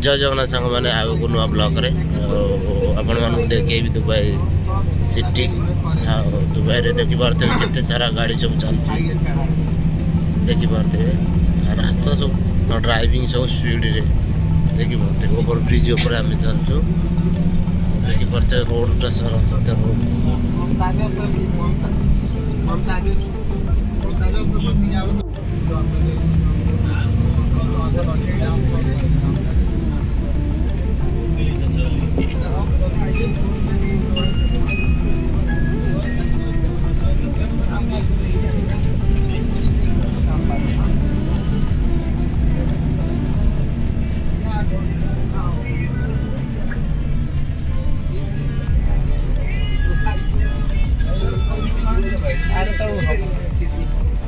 जय जगन्नाथ सांग मैंने आगे को नुआ ब्लॉक रे आपण मानू देखे भी दुबई सिटी दुबई रे देखि पारते कितने सारा गाड़ी सब चलछि देखि पारते रास्ता सब ड्राइविंग सब स्पीड रे देखि पारते ओवर ब्रिज ऊपर हम चलछु देखि पारते रोड टा सारा सत्य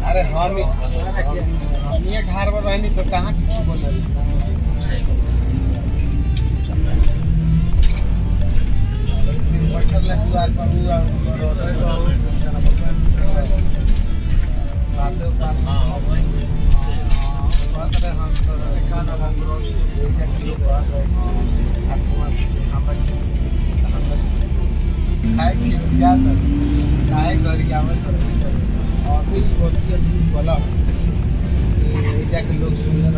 अरे हम ये घर में रहनी तो कहाँ कुछ बोल रही बोला लोग सुंदर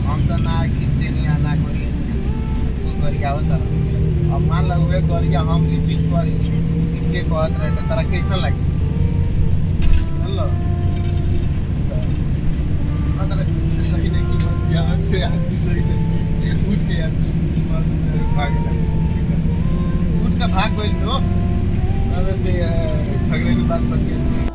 हम तो ना किसी नहीं आना करिए तू करिए आवता अब मान लो वे करिए हम रिपीट करी इनके कहत रहे तो तारा कैसा लगे हेलो मतलब सही नहीं कि मत याद ते आदमी सही नहीं उठ के याद भाग उठ का भाग गइल नो अरे ते झगड़े की बात बच गई